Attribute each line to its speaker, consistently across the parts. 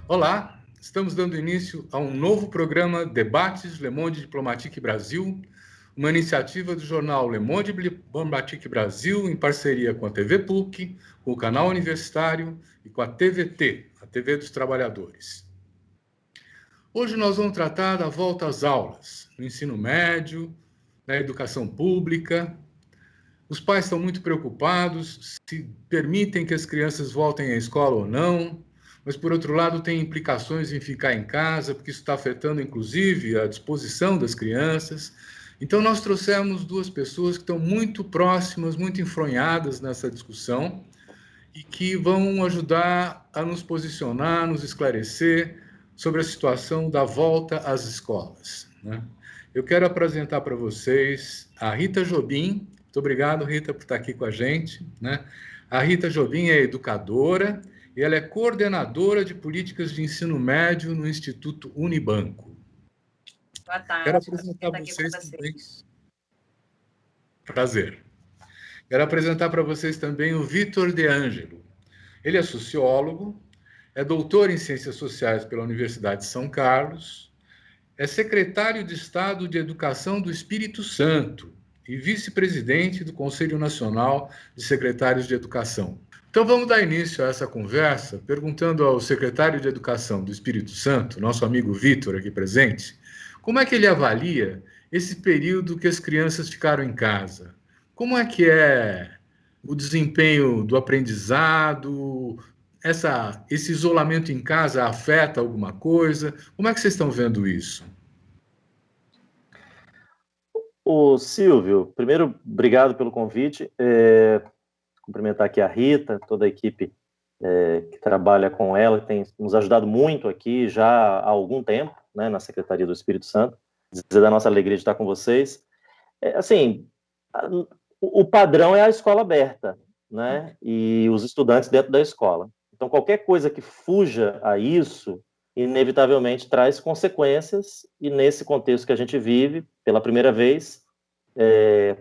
Speaker 1: Olá, estamos dando início a um novo programa Debates Le Monde Diplomatique Brasil, uma iniciativa do jornal Le Monde Diplomatique Brasil, em parceria com a TV PUC, com o canal universitário e com a TVT, a TV dos Trabalhadores. Hoje nós vamos tratar da volta às aulas, no ensino médio, na educação pública. Os pais estão muito preocupados se permitem que as crianças voltem à escola ou não, mas, por outro lado, tem implicações em ficar em casa, porque isso está afetando, inclusive, a disposição das crianças. Então, nós trouxemos duas pessoas que estão muito próximas, muito enfronhadas nessa discussão e que vão ajudar a nos posicionar, nos esclarecer sobre a situação da volta às escolas, né? Eu quero apresentar para vocês a Rita Jobim. Muito obrigado, Rita, por estar aqui com a gente, né? A Rita Jobim é educadora e ela é coordenadora de políticas de ensino médio no Instituto Unibanco.
Speaker 2: Boa tarde.
Speaker 1: Quero apresentar para vocês também. Prazer. Quero apresentar para vocês também o Vitor De Angelo. Ele é sociólogo, é doutor em Ciências Sociais pela Universidade de São Carlos, é secretário de Estado de Educação do Espírito Santo e vice-presidente do Conselho Nacional de Secretários de Educação. Então vamos dar início a essa conversa perguntando ao secretário de Educação do Espírito Santo, nosso amigo Vitor aqui presente, como é que ele avalia esse período que as crianças ficaram em casa? Como é que é o desempenho do aprendizado? Esse isolamento em casa afeta alguma coisa? Como é que vocês estão vendo isso?
Speaker 3: Ô, Silvio, primeiro, obrigado pelo convite. Cumprimentar aqui a Rita, toda a equipe que trabalha com ela, que tem nos ajudado muito aqui já há algum tempo, né, na Secretaria do Espírito Santo. Dizer da nossa alegria de estar com vocês. O padrão é a escola aberta, né, e os estudantes dentro da escola. Então, qualquer coisa que fuja a isso, inevitavelmente traz consequências, e nesse contexto que a gente vive, pela primeira vez,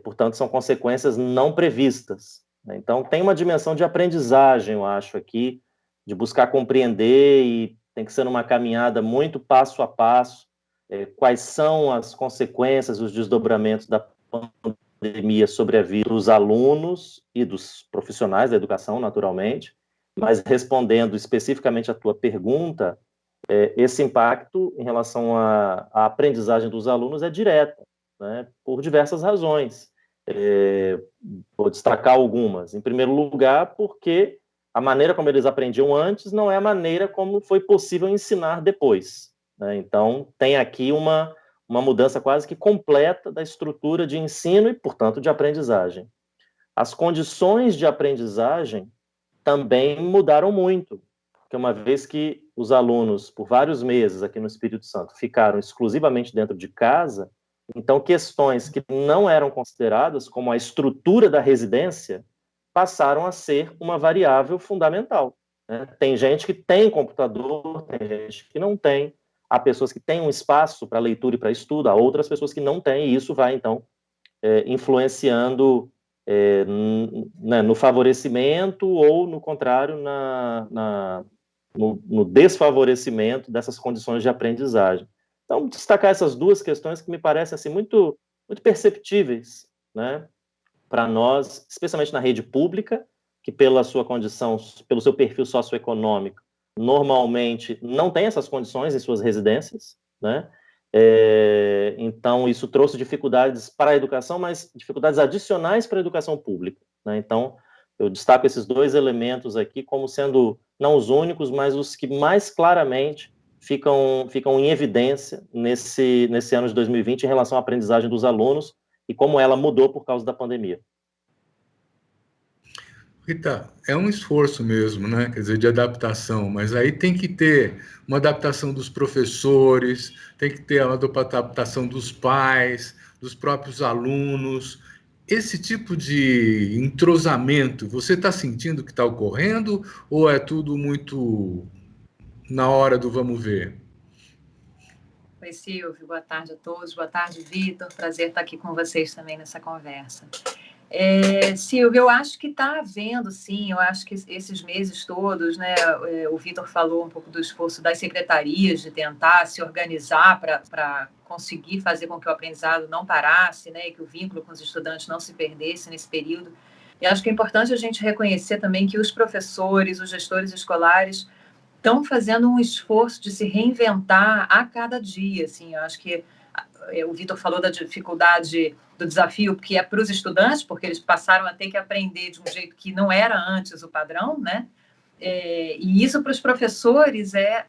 Speaker 3: portanto, são consequências não previstas, né? Então, tem uma dimensão de aprendizagem, eu acho, aqui, de buscar compreender, e tem que ser numa caminhada muito passo a passo, quais são as consequências, os desdobramentos da pandemia sobre a vida dos alunos e dos profissionais da educação, naturalmente, mas respondendo especificamente à tua pergunta, esse impacto em relação à aprendizagem dos alunos é direto, né, por diversas razões. Vou destacar algumas. Em primeiro lugar, porque a maneira como eles aprendiam antes não é a maneira como foi possível ensinar depois, né? Então, tem aqui uma mudança quase que completa da estrutura de ensino e, portanto, de aprendizagem. As condições de aprendizagem também mudaram muito, porque uma vez que os alunos, por vários meses aqui no Espírito Santo, ficaram exclusivamente dentro de casa, então questões que não eram consideradas, como a estrutura da residência, passaram a ser uma variável fundamental, né? Tem gente que tem computador, tem gente que não tem, há pessoas que têm um espaço para leitura e para estudo, há outras pessoas que não têm, e isso vai, então, influenciando no favorecimento ou, no contrário, no desfavorecimento dessas condições de aprendizagem. Então, destacar essas duas questões que me parecem assim, muito, muito perceptíveis, né, para nós, especialmente na rede pública, que pela sua condição, pelo seu perfil socioeconômico, normalmente não tem essas condições em suas residências, né? Então, isso trouxe dificuldades para a educação, mas dificuldades adicionais para a educação pública, né? Então, eu destaco esses dois elementos aqui como sendo, não os únicos, mas os que mais claramente ficam em evidência nesse ano de 2020 em relação à aprendizagem dos alunos e como ela mudou por causa da pandemia.
Speaker 1: Rita, é um esforço mesmo, né? Quer dizer, de adaptação, mas aí tem que ter uma adaptação dos professores, tem que ter uma adaptação dos pais, dos próprios alunos. Esse tipo de entrosamento, você está sentindo que está ocorrendo ou é tudo muito na hora do vamos ver?
Speaker 2: Oi, Silvio, boa tarde a todos, boa tarde, Vitor, prazer estar aqui com vocês também nessa conversa. Silvia, eu acho que está havendo, sim, eu acho que esses meses todos, né, o Vitor falou um pouco do esforço das secretarias de tentar se organizar para conseguir fazer com que o aprendizado não parasse, né, e que o vínculo com os estudantes não se perdesse nesse período. E acho que é importante a gente reconhecer também que os professores, os gestores escolares estão fazendo um esforço de se reinventar a cada dia, assim, eu acho que o Vitor falou da dificuldade do desafio que é para os estudantes, porque eles passaram a ter que aprender de um jeito que não era antes o padrão, né? E isso para os professores é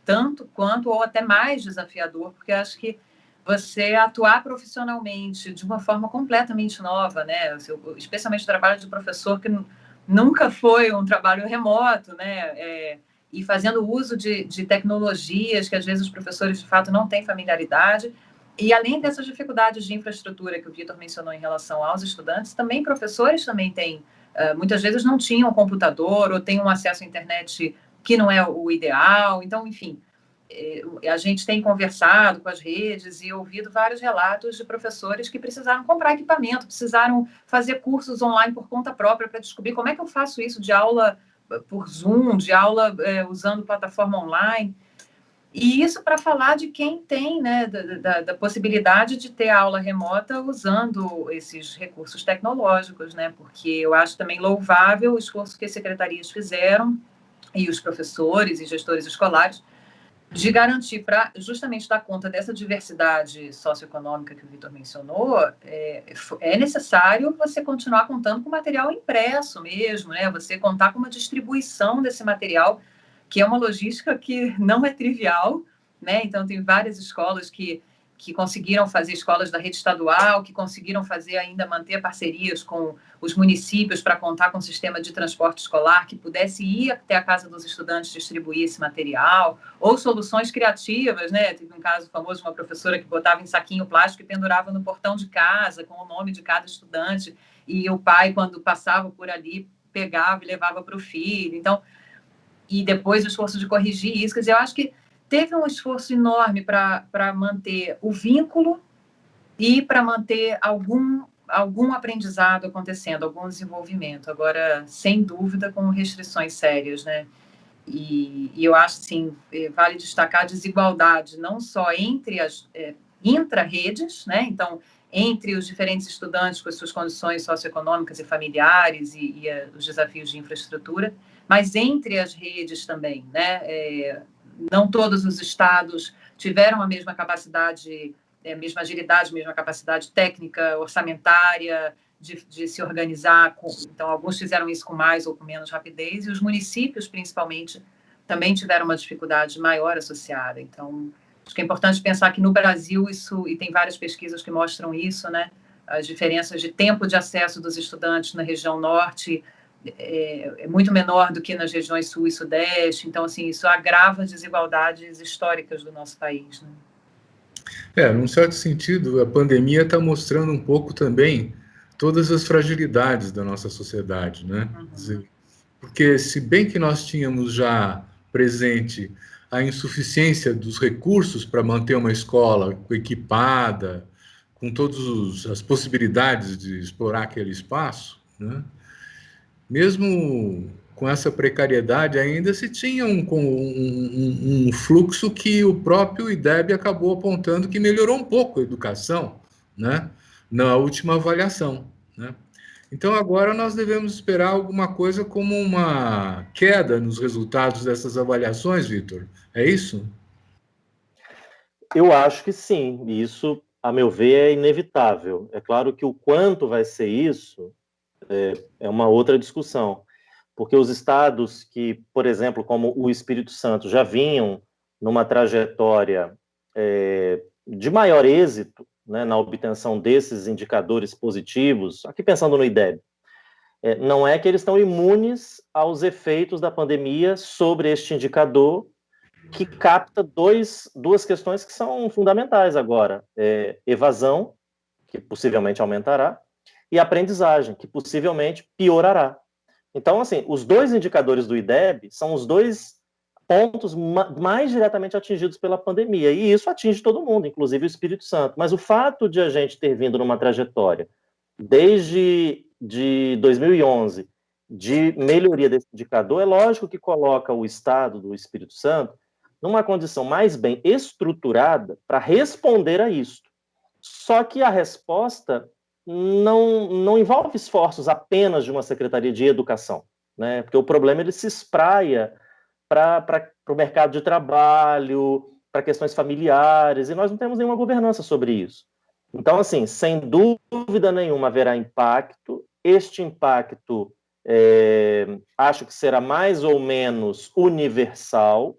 Speaker 2: tanto quanto ou até mais desafiador, porque eu acho que você atuar profissionalmente de uma forma completamente nova, né? Especialmente o trabalho de professor que nunca foi um trabalho remoto, né? E fazendo uso de tecnologias que às vezes os professores de fato não têm familiaridade. E além dessas dificuldades de infraestrutura que o Vitor mencionou em relação aos estudantes, também professores também têm, muitas vezes não tinham computador ou têm um acesso à internet que não é o ideal. Então, enfim, a gente tem conversado com as redes e ouvido vários relatos de professores que precisaram comprar equipamento, precisaram fazer cursos online por conta própria para descobrir como é que eu faço isso de aula por Zoom, de aula usando plataforma online. E isso para falar de quem tem, né, da possibilidade de ter aula remota usando esses recursos tecnológicos, né, porque eu acho também louvável o esforço que as secretarias fizeram e os professores e gestores escolares de garantir para justamente dar conta dessa diversidade socioeconômica que o Vitor mencionou, é necessário você continuar contando com material impresso mesmo, né, você contar com uma distribuição desse material, que é uma logística que não é trivial, né? Então, tem várias escolas que conseguiram fazer, escolas da rede estadual, que conseguiram fazer ainda manter parcerias com os municípios para contar com um sistema de transporte escolar que pudesse ir até a casa dos estudantes distribuir esse material, ou soluções criativas, né? Teve um caso famoso de uma professora que botava em saquinho plástico e pendurava no portão de casa com o nome de cada estudante, e o pai, quando passava por ali, pegava e levava para o filho. Então, e depois o esforço de corrigir isso. Quer dizer, eu acho que teve um esforço enorme para manter o vínculo e para manter algum aprendizado acontecendo, algum desenvolvimento. Agora, sem dúvida, com restrições sérias, né? E eu acho, assim, vale destacar a desigualdade, não só entre as intra-redes, né? Então, entre os diferentes estudantes com as suas condições socioeconômicas e familiares e os desafios de infraestrutura, mas entre as redes também, né? Não todos os estados tiveram a mesma capacidade, a mesma agilidade, a mesma capacidade técnica, orçamentária, de se organizar. Então, alguns fizeram isso com mais ou com menos rapidez, e os municípios, principalmente, também tiveram uma dificuldade maior associada. Então, acho que é importante pensar que no Brasil isso, e tem várias pesquisas que mostram isso, né? As diferenças de tempo de acesso dos estudantes na região norte é muito menor do que nas regiões sul e sudeste. Então, assim, isso agrava as desigualdades históricas do nosso país, né?
Speaker 1: Num certo sentido, a pandemia está mostrando um pouco também todas as fragilidades da nossa sociedade, né?
Speaker 2: Uhum.
Speaker 1: Porque, se bem que nós tínhamos já presente a insuficiência dos recursos para manter uma escola equipada, com todas as possibilidades de explorar aquele espaço, né? Mesmo com essa precariedade, ainda se tinha um fluxo que o próprio IDEB acabou apontando que melhorou um pouco a educação, né? Na última avaliação, né? Então, agora nós devemos esperar alguma coisa como uma queda nos resultados dessas avaliações, Vitor? É isso?
Speaker 3: Eu acho que sim, e isso, a meu ver, é inevitável. É claro que o quanto vai ser isso é uma outra discussão, porque os estados que, por exemplo, como o Espírito Santo, já vinham numa trajetória de maior êxito, né, na obtenção desses indicadores positivos, aqui pensando no IDEB, não é que eles estão imunes aos efeitos da pandemia sobre este indicador, que capta duas questões que são fundamentais agora: evasão, que possivelmente aumentará, e aprendizagem, que possivelmente piorará. Então, assim, os dois indicadores do IDEB são os dois pontos mais diretamente atingidos pela pandemia, e isso atinge todo mundo, inclusive o Espírito Santo. Mas o fato de a gente ter vindo numa trajetória desde de 2011, de melhoria desse indicador, é lógico que coloca o Estado do Espírito Santo numa condição mais bem estruturada para responder a isso. Só que a resposta não envolve esforços apenas de uma Secretaria de Educação, né? Porque o problema ele se espraia para o mercado de trabalho, para questões familiares, e nós não temos nenhuma governança sobre isso. Então, assim, sem dúvida nenhuma haverá impacto. Este impacto, acho que será mais ou menos universal.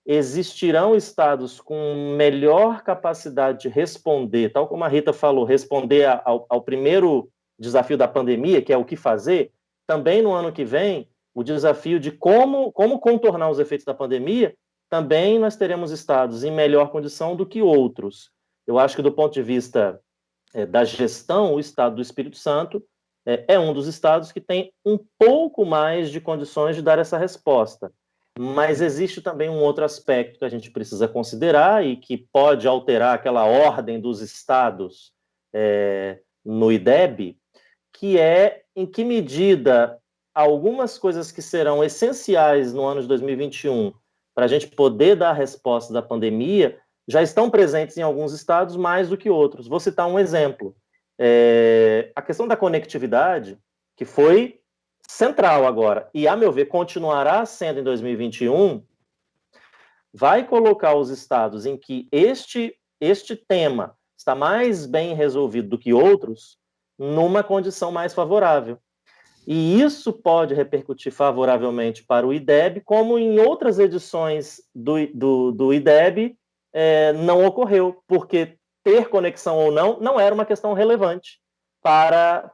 Speaker 3: Existirão estados com melhor capacidade de responder, tal como a Rita falou, responder ao primeiro desafio da pandemia, que é o que fazer. Também no ano que vem, o desafio de como contornar os efeitos da pandemia, também nós teremos estados em melhor condição do que outros. Eu acho que, do ponto de vista da gestão, o estado do Espírito Santo é um dos estados que tem um pouco mais de condições de dar essa resposta. Mas existe também um outro aspecto que a gente precisa considerar e que pode alterar aquela ordem dos estados no IDEB, que é em que medida algumas coisas que serão essenciais no ano de 2021 para a gente poder dar a resposta da pandemia já estão presentes em alguns estados mais do que outros. Vou citar um exemplo. A questão da conectividade, que foi central agora, e, a meu ver, continuará sendo em 2021, vai colocar os estados em que este tema está mais bem resolvido do que outros numa condição mais favorável. E isso pode repercutir favoravelmente para o IDEB, como em outras edições do IDEB não ocorreu, porque ter conexão ou não era uma questão relevante para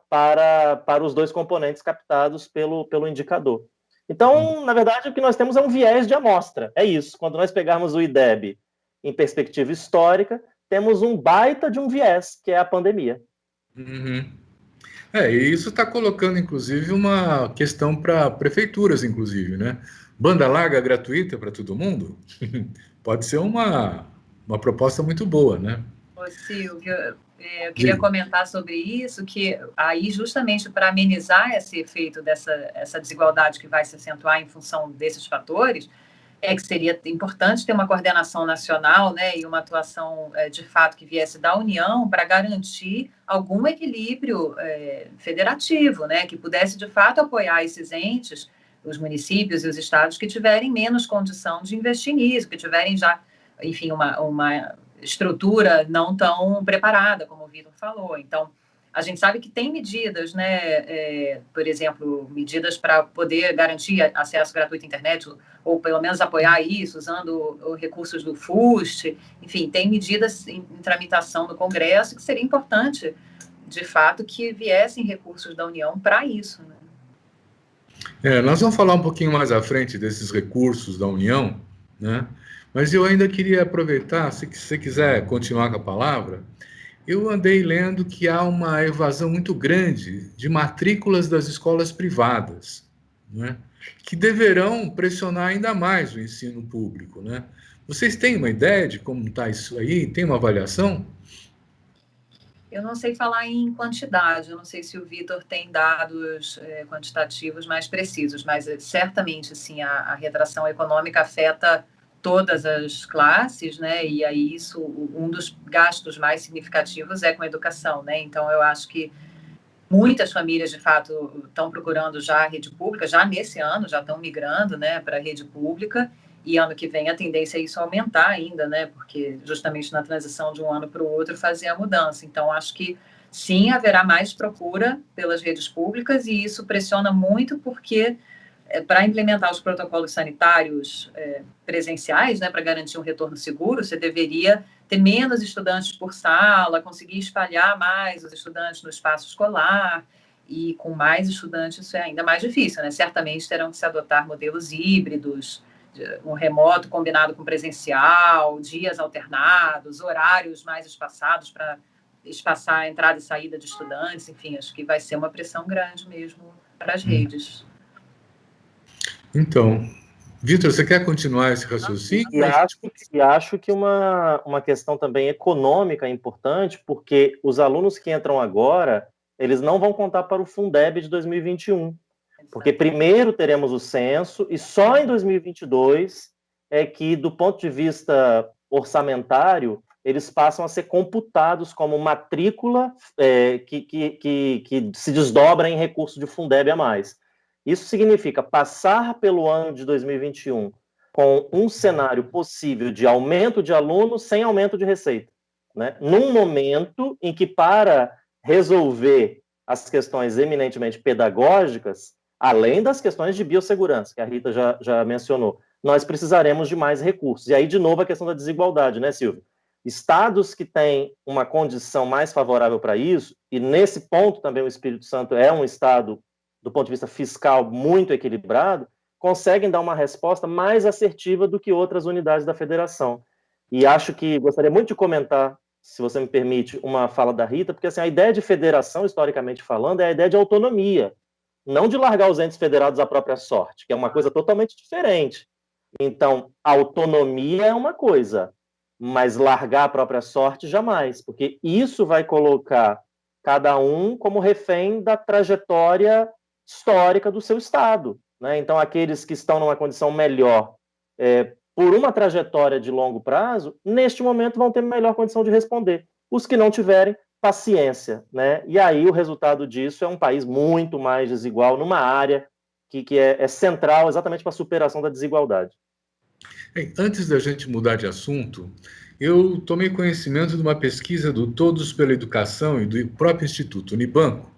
Speaker 3: os dois componentes captados pelo indicador. Então, na verdade, o que nós temos é um viés de amostra. É isso. Quando nós pegarmos o IDEB em perspectiva histórica, temos um baita de um viés, que é a pandemia.
Speaker 1: Uhum. E isso está colocando, inclusive, uma questão para prefeituras, inclusive, né? Banda larga gratuita para todo mundo? Pode ser uma proposta muito boa, né?
Speaker 2: Ô, Silvio, eu queria comentar sobre isso, que aí justamente para amenizar esse efeito essa desigualdade que vai se acentuar em função desses fatores, que seria importante ter uma coordenação nacional, né, e uma atuação de fato que viesse da União para garantir algum equilíbrio federativo, né, que pudesse de fato apoiar esses entes, os municípios e os estados que tiverem menos condição de investir nisso, que tiverem já, enfim, uma estrutura não tão preparada, como o Vitor falou. Então, a gente sabe que tem medidas, né, por exemplo, medidas para poder garantir acesso gratuito à internet, ou pelo menos apoiar isso, usando os recursos do FUST. Enfim, tem medidas em tramitação no Congresso que seria importante, de fato, que viessem recursos da União para isso, né?
Speaker 1: Nós vamos falar um pouquinho mais à frente desses recursos da União, né? Mas eu ainda queria aproveitar, se você quiser continuar com a palavra, eu andei lendo que há uma evasão muito grande de matrículas das escolas privadas, né, que deverão pressionar ainda mais o ensino público, né? Vocês têm uma ideia de como está isso aí? Tem uma avaliação?
Speaker 2: Eu não sei falar em quantidade, eu não sei se o Vitor tem dados quantitativos mais precisos, mas certamente assim, a retração econômica afeta todas as classes, né? E aí isso, um dos gastos mais significativos é com a educação, né? Então eu acho que muitas famílias de fato estão procurando já a rede pública, já nesse ano já estão migrando, né, para a rede pública, e ano que vem a tendência é isso aumentar ainda, né? Porque justamente na transição de um ano para o outro fazer a mudança. Então acho que sim, haverá mais procura pelas redes públicas e isso pressiona muito porque para implementar os protocolos sanitários presenciais, né, para garantir um retorno seguro, você deveria ter menos estudantes por sala, conseguir espalhar mais os estudantes no espaço escolar, e com mais estudantes isso é ainda mais difícil, né? Certamente terão que se adotar modelos híbridos, um remoto combinado com presencial, dias alternados, horários mais espaçados para espaçar a entrada e saída de estudantes, enfim, acho que vai ser uma pressão grande mesmo para as redes.
Speaker 1: Então, Vitor, você quer continuar esse raciocínio?
Speaker 3: E acho que uma questão também econômica é importante, porque os alunos que entram agora, eles não vão contar para o Fundeb de 2021, porque primeiro teremos o censo e só em 2022 é que, do ponto de vista orçamentário, eles passam a ser computados como matrícula que se desdobra em recurso de Fundeb a mais. Isso significa passar pelo ano de 2021 com um cenário possível de aumento de alunos sem aumento de receita, né? Num momento em que, para resolver as questões eminentemente pedagógicas, além das questões de biossegurança, que a Rita já mencionou, nós precisaremos de mais recursos. E aí, de novo, a questão da desigualdade, né, Silvio? Estados que têm uma condição mais favorável para isso, e nesse ponto também o Espírito Santo é um estado, do ponto de vista fiscal, muito equilibrado, conseguem dar uma resposta mais assertiva do que outras unidades da federação. E acho que gostaria muito de comentar, se você me permite, uma fala da Rita, porque assim, a ideia de federação, historicamente falando, é a ideia de autonomia, não de largar os entes federados à própria sorte, que é uma coisa totalmente diferente. Então, autonomia é uma coisa, mas largar a própria sorte jamais, porque isso vai colocar cada um como refém da trajetória histórica do seu estado, né? Então, aqueles que estão numa condição melhor por uma trajetória de longo prazo, neste momento vão ter melhor condição de responder. Os que não tiverem, paciência, né? E aí o resultado disso é um país muito mais desigual numa área que é central exatamente para a superação da desigualdade.
Speaker 1: Antes da gente mudar de assunto, eu tomei conhecimento de uma pesquisa do Todos pela Educação e do próprio Instituto Unibanco,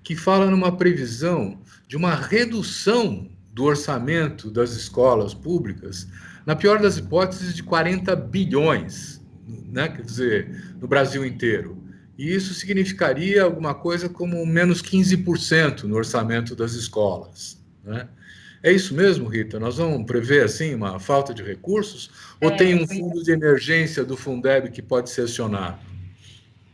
Speaker 1: que fala numa previsão de uma redução do orçamento das escolas públicas, na pior das hipóteses, de 40 bilhões, né? Quer dizer, no Brasil inteiro. E isso significaria alguma coisa como menos 15% no orçamento das escolas, né? É isso mesmo, Rita? Nós vamos prever, assim, uma falta de recursos? Ou tem um fundo de emergência do Fundeb que pode ser acionado?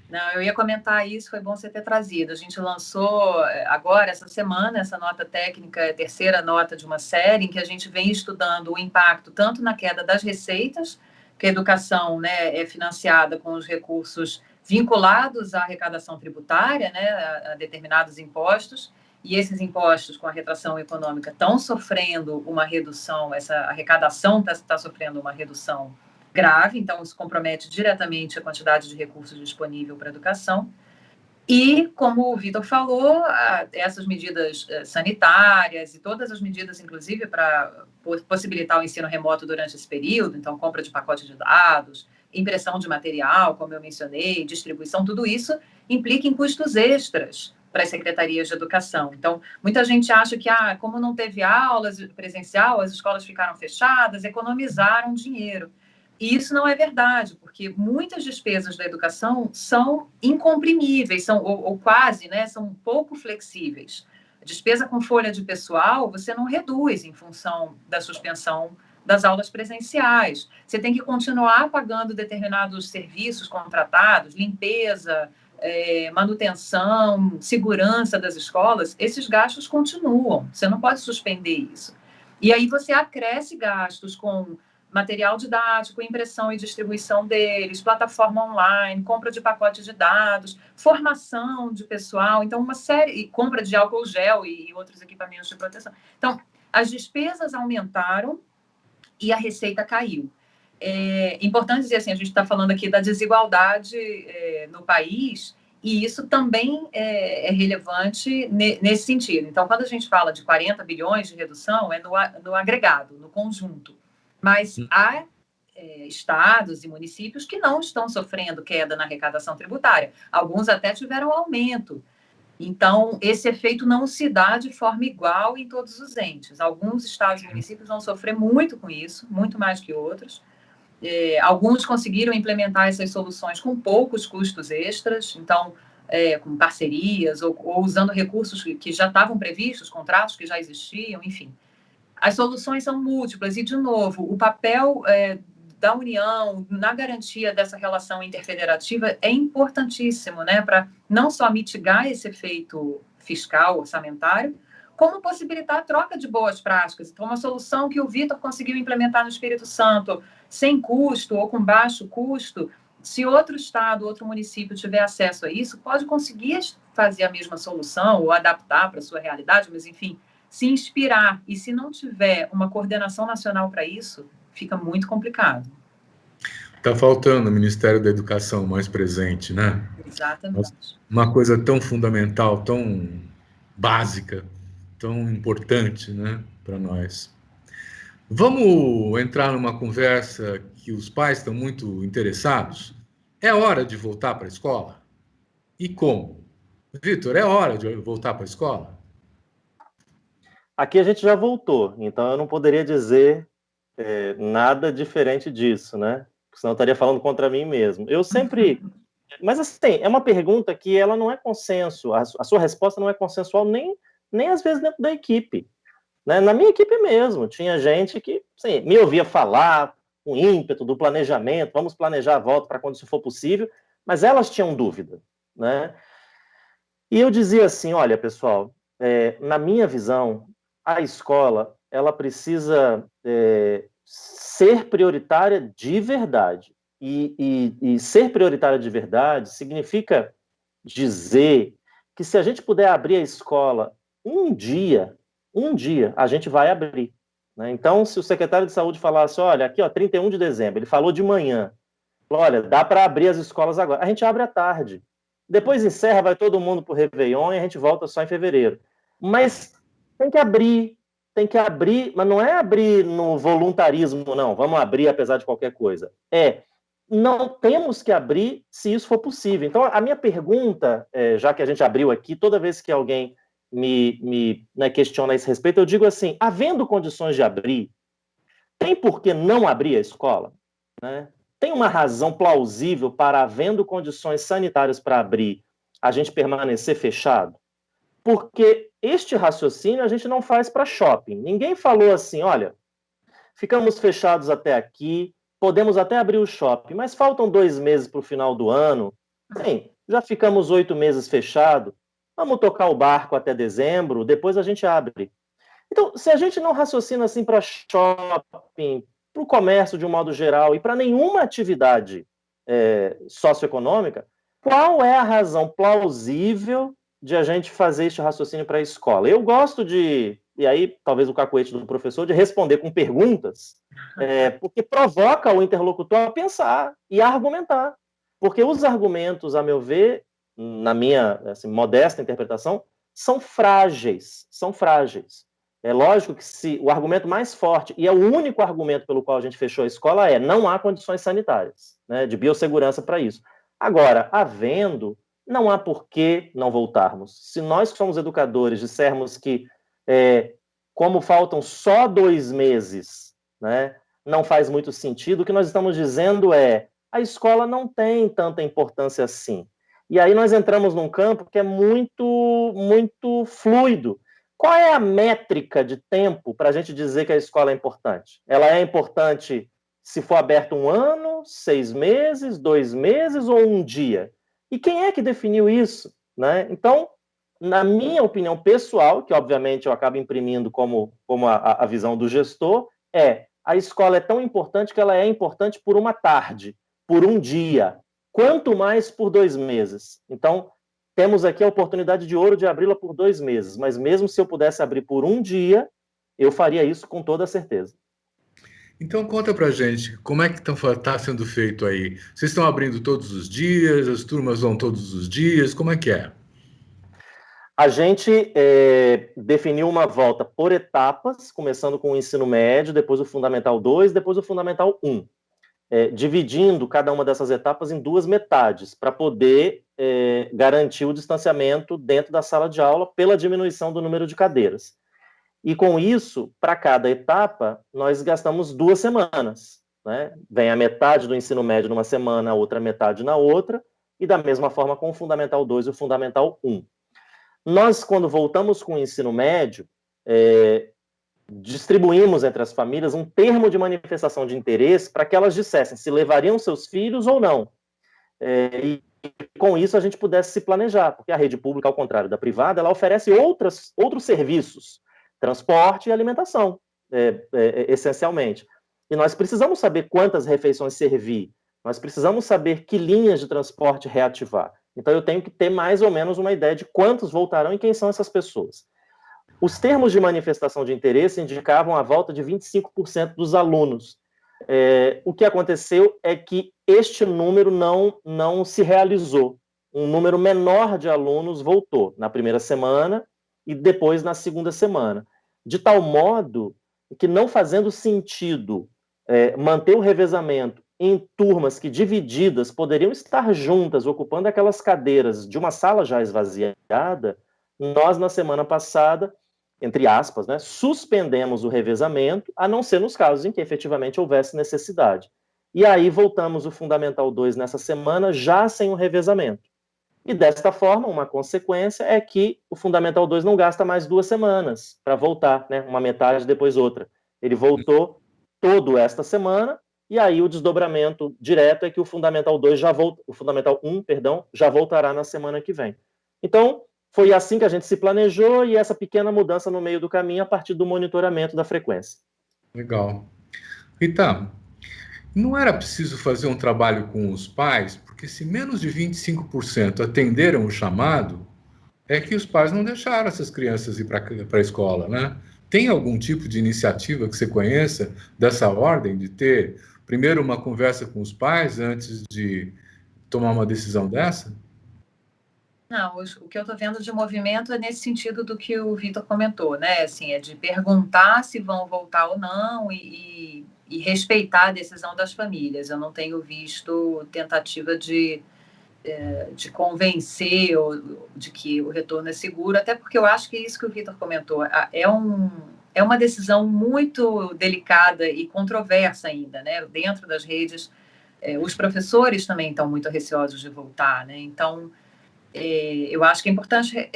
Speaker 2: Não, eu ia comentar isso, foi bom você ter trazido. A gente lançou agora, essa semana, essa nota técnica, a terceira nota de uma série, em que a gente vem estudando o impacto tanto na queda das receitas, que a educação, né, é financiada com os recursos vinculados à arrecadação tributária, né, a determinados impostos, e esses impostos, com a retração econômica, estão sofrendo uma redução, essa arrecadação está sofrendo uma redução grave, então isso compromete diretamente a quantidade de recursos disponível para a educação. E, como o Vitor falou, essas medidas sanitárias e todas as medidas, inclusive, para possibilitar o ensino remoto durante esse período, então compra de pacote de dados, impressão de material, como eu mencionei, distribuição, tudo isso implica em custos extras para as secretarias de educação. Então, muita gente acha que, como não teve aulas presencial, as escolas ficaram fechadas, economizaram dinheiro. E isso não é verdade, porque muitas despesas da educação são incomprimíveis, ou quase, né, são pouco flexíveis. A despesa com folha de pessoal, você não reduz em função da suspensão das aulas presenciais. Você tem que continuar pagando determinados serviços contratados, limpeza, manutenção, segurança das escolas. Esses gastos continuam, você não pode suspender isso. E aí você acresce gastos com material didático, impressão e distribuição deles, plataforma online, compra de pacote de dados, formação de pessoal, então uma série, compra de álcool gel e outros equipamentos de proteção. Então, as despesas aumentaram e a receita caiu. É importante dizer assim, a gente está falando aqui da desigualdade no país, e isso também é relevante nesse sentido. Então, quando a gente fala de 40 bilhões de redução, é no agregado, no conjunto. Mas há estados e municípios que não estão sofrendo queda na arrecadação tributária. Alguns até tiveram aumento. Então, esse efeito não se dá de forma igual em todos os entes. Alguns estados e municípios vão sofrer muito com isso, muito mais que outros. Alguns conseguiram implementar essas soluções com poucos custos extras, então, com parcerias ou usando recursos que já estavam previstos, contratos que já existiam, enfim. As soluções são múltiplas e, de novo, o papel da União na garantia dessa relação interfederativa é importantíssimo, né, para não só mitigar esse efeito fiscal, orçamentário, como possibilitar a troca de boas práticas. Então, uma solução que o Vitor conseguiu implementar no Espírito Santo sem custo ou com baixo custo Se outro estado, outro município tiver acesso a isso, pode conseguir fazer a mesma solução ou adaptar para a sua realidade, mas, enfim, se inspirar. E se não tiver uma coordenação nacional para isso, fica muito complicado.
Speaker 1: Está faltando o Ministério da Educação mais presente, né?
Speaker 2: Exatamente.
Speaker 1: Uma coisa tão fundamental, tão básica, tão importante, né, para nós. Vamos entrar numa conversa que os pais estão muito interessados. É hora de voltar para a escola? E como? Vitor, é hora de voltar para a escola?
Speaker 3: Aqui a gente já voltou, então eu não poderia dizer nada diferente disso, né? Senão eu estaria falando contra mim mesmo. Eu sempre... Mas, assim, é uma pergunta que ela não é consenso, a sua resposta não é consensual nem às vezes dentro da equipe. Né? Na minha equipe mesmo, tinha gente que assim, me ouvia falar com ímpeto do planejamento, vamos planejar a volta para quando isso for possível, mas elas tinham dúvida. Né? E eu dizia assim, olha, pessoal, na minha visão, a escola ela precisa ser prioritária de verdade. E ser prioritária de verdade significa dizer que se a gente puder abrir a escola um dia, a gente vai abrir. Né? Então, se o secretário de saúde falasse, olha, aqui, ó, 31 de dezembro, ele falou de manhã, falou, olha, dá para abrir as escolas agora. A gente abre à tarde. Depois encerra, vai todo mundo para o Réveillon e a gente volta só em fevereiro. Mas tem que abrir, mas não é abrir no voluntarismo, não, vamos abrir apesar de qualquer coisa. Não temos que abrir se isso for possível. Então, a minha pergunta, já que a gente abriu aqui, toda vez que alguém me questiona a esse respeito, eu digo assim, havendo condições de abrir, tem por que não abrir a escola? Né? Tem uma razão plausível para, havendo condições sanitárias para abrir, a gente permanecer fechado? Porque este raciocínio a gente não faz para shopping. Ninguém falou assim, olha, ficamos fechados até aqui, podemos até abrir o shopping, mas faltam 2 meses para o final do ano. Sim, já ficamos 8 meses fechados, vamos tocar o barco até dezembro, depois a gente abre. Então, se a gente não raciocina assim para shopping, para o comércio de um modo geral e para nenhuma atividade socioeconômica, qual é a razão plausível de a gente fazer este raciocínio para a escola? Eu gosto de, e aí talvez o cacuete do professor, de responder com perguntas, porque provoca o interlocutor a pensar e a argumentar. Porque os argumentos, a meu ver, na minha modesta interpretação, são frágeis. É lógico que se o argumento mais forte, e é o único argumento pelo qual a gente fechou a escola, não há condições sanitárias, né, de biossegurança para isso. Agora, havendo, não há por que não voltarmos. Se nós que somos educadores dissermos que, como faltam só 2 meses, né, não faz muito sentido, o que nós estamos dizendo a escola não tem tanta importância assim. E aí nós entramos num campo que é muito, muito fluido. Qual é a métrica de tempo para a gente dizer que a escola é importante? Ela é importante se for aberto 1 ano, 6 meses, 2 meses ou 1 dia? E quem é que definiu isso? Né? Então, na minha opinião pessoal, que obviamente eu acabo imprimindo como a visão do gestor, a escola é tão importante que ela é importante por uma tarde, por 1 dia, quanto mais por 2 meses. Então, temos aqui a oportunidade de ouro de abri-la por 2 meses, mas mesmo se eu pudesse abrir por 1 dia, eu faria isso com toda certeza.
Speaker 1: Então conta pra gente, como é que está sendo feito aí? Vocês estão abrindo todos os dias, as turmas vão todos os dias, como é que é?
Speaker 3: A gente definiu uma volta por etapas, começando com o ensino médio, depois o Fundamental 2, depois o Fundamental 1. Dividindo cada uma dessas etapas em 2 metades, para poder garantir o distanciamento dentro da sala de aula pela diminuição do número de cadeiras. E com isso, para cada etapa, nós gastamos 2 semanas. Né? Vem a metade do ensino médio numa semana, a outra metade na outra, e da mesma forma com o Fundamental 2 e o Fundamental 1. Nós, quando voltamos com o ensino médio, distribuímos entre as famílias um termo de manifestação de interesse para que elas dissessem se levariam seus filhos ou não. E com isso a gente pudesse se planejar, porque a rede pública, ao contrário da privada, ela oferece outros serviços, transporte e alimentação, essencialmente. E nós precisamos saber quantas refeições servir Nós precisamos saber que linhas de transporte reativar. Então, eu tenho que ter mais ou menos uma ideia de quantos voltarão e quem são essas pessoas. Os termos de manifestação de interesse indicavam a volta de 25% dos alunos. O que aconteceu é que este número não se realizou. Um número menor de alunos voltou na primeira semana e depois na segunda semana. De tal modo que, não fazendo sentido manter o revezamento em turmas que, divididas, poderiam estar juntas, ocupando aquelas cadeiras de uma sala já esvaziada, nós, na semana passada, entre aspas, né, suspendemos o revezamento, a não ser nos casos em que efetivamente houvesse necessidade. E aí voltamos o Fundamental 2 nessa semana, já sem o revezamento. E desta forma, uma consequência é que o Fundamental 2 não gasta mais 2 semanas para voltar, né, uma metade, depois outra. Ele voltou todo esta semana, e aí o desdobramento direto é que o Fundamental 2 o Fundamental 1, perdão, já voltará na semana que vem. Então, foi assim que a gente se planejou, e essa pequena mudança no meio do caminho a partir do monitoramento da frequência.
Speaker 1: Legal. Rita, não era preciso fazer um trabalho com os pais, porque se menos de 25% atenderam o chamado, é que os pais não deixaram essas crianças ir para a escola, né? Tem algum tipo de iniciativa que você conheça dessa ordem, de ter primeiro uma conversa com os pais antes de tomar uma decisão dessa?
Speaker 2: Não, o que eu estou vendo de movimento é nesse sentido do que o Vitor comentou, né? Assim, é de perguntar se vão voltar ou não e respeitar a decisão das famílias. Eu não tenho visto tentativa de convencer ou de que o retorno é seguro, até porque eu acho que isso que o Vitor comentou é uma decisão muito delicada e controversa ainda, né? Dentro das redes, os professores também estão muito receosos de voltar, né? Então, eu acho que é importante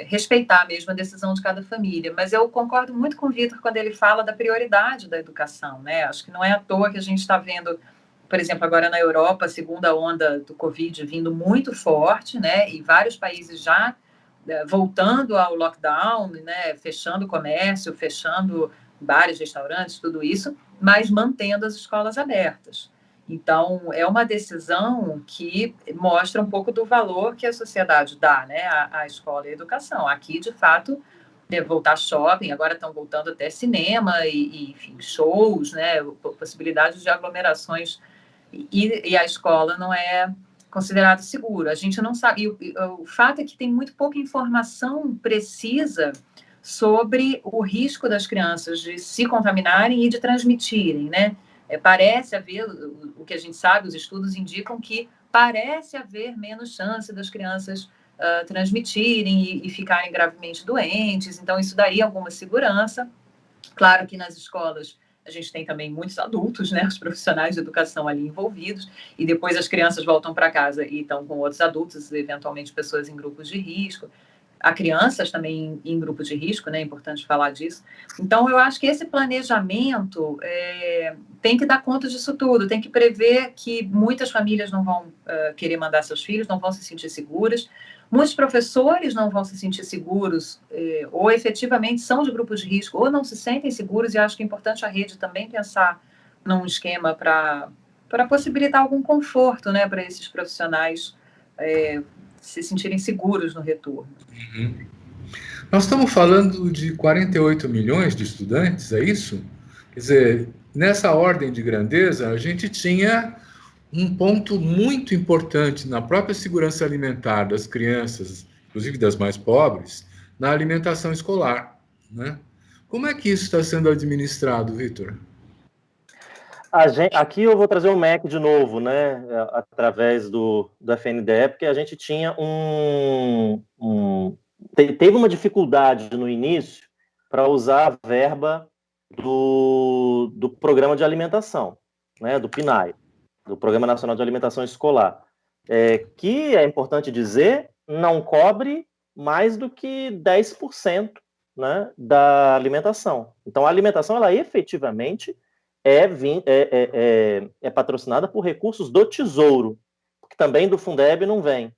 Speaker 2: respeitar mesmo a decisão de cada família, mas eu concordo muito com o Vitor quando ele fala da prioridade da educação, né? Acho que não é à toa que a gente está vendo, por exemplo, agora na Europa, a segunda onda do Covid vindo muito forte, né? E vários países já voltando ao lockdown, né? Fechando o comércio, fechando bares, restaurantes, tudo isso, mas mantendo as escolas abertas. Então, é uma decisão que mostra um pouco do valor que a sociedade dá, né, à escola e à educação. Aqui, de fato, voltar shopping, agora estão voltando até cinema e enfim, shows, né, possibilidades de aglomerações, e a escola não é considerado seguro. A gente não sabe, e o fato é que tem muito pouca informação precisa sobre o risco das crianças de se contaminarem e de transmitirem, né? Parece haver, o que a gente sabe, os estudos indicam que parece haver menos chance das crianças transmitirem e ficarem gravemente doentes, então isso daria alguma segurança. Claro que nas escolas a gente tem também muitos adultos, né, os profissionais de educação ali envolvidos, e depois as crianças voltam para casa e estão com outros adultos, eventualmente pessoas em grupos de risco. Há crianças também em grupos de risco, né? É importante falar disso. Então, eu acho que esse planejamento tem que dar conta disso tudo, tem que prever que muitas famílias não vão querer mandar seus filhos, não vão se sentir seguras, muitos professores não vão se sentir seguros, ou efetivamente são de grupos de risco, ou não se sentem seguros, e acho que é importante a rede também pensar num esquema para possibilitar algum conforto, né, para esses profissionais se sentirem seguros no retorno.
Speaker 1: Uhum. Nós estamos falando de 48 milhões de estudantes, é isso? Quer dizer, nessa ordem de grandeza, a gente tinha um ponto muito importante na própria segurança alimentar das crianças, inclusive das mais pobres, na alimentação escolar, né? Como é que isso está sendo administrado, Vitor?
Speaker 3: Aqui eu vou trazer o MEC de novo, né, através do FNDE, porque a gente tinha teve uma dificuldade no início para usar a verba do Programa de Alimentação, né, do PNAE, do Programa Nacional de Alimentação Escolar, que, é importante dizer, não cobre mais do que 10%, né, da alimentação. Então, a alimentação, ela efetivamente é patrocinada por recursos do Tesouro, que também do Fundeb não vem.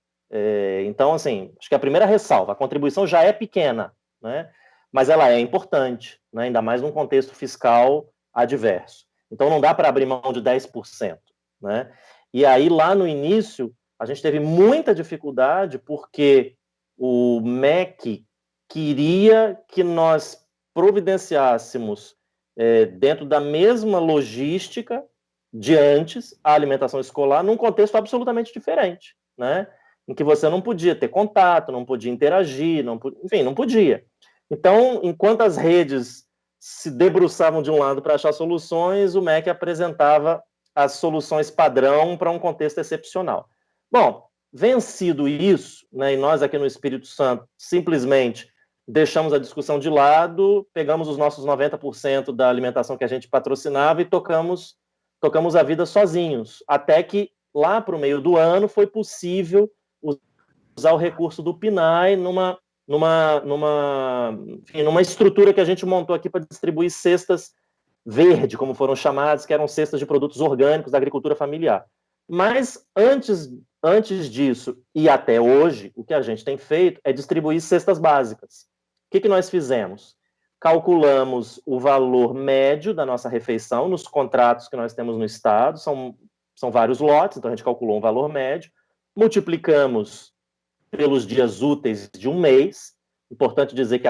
Speaker 3: Então, assim, acho que a primeira ressalva, a contribuição já é pequena, né? Mas ela é importante, né? Ainda mais num contexto fiscal adverso. Então, não dá para abrir mão de 10%, né? E aí, lá no início, a gente teve muita dificuldade porque o MEC queria que nós providenciássemos, dentro da mesma logística de antes, a alimentação escolar, num contexto absolutamente diferente, né? Em que você não podia ter contato, não podia interagir, enfim, não podia. Então, enquanto as redes se debruçavam de um lado para achar soluções, o MEC apresentava as soluções padrão para um contexto excepcional. Bom, vencido isso, né, e nós aqui no Espírito Santo simplesmente deixamos a discussão de lado, pegamos os nossos 90% da alimentação que a gente patrocinava e tocamos a vida sozinhos, até que lá para o meio do ano foi possível usar o recurso do PNAE numa estrutura que a gente montou aqui para distribuir cestas verde, como foram chamadas, que eram cestas de produtos orgânicos da agricultura familiar. Mas antes disso e até hoje, o que a gente tem feito é distribuir cestas básicas. O que nós fizemos? Calculamos o valor médio da nossa refeição nos contratos que nós temos no Estado, são vários lotes, então a gente calculou um valor médio, multiplicamos pelos dias úteis de um mês. Importante dizer que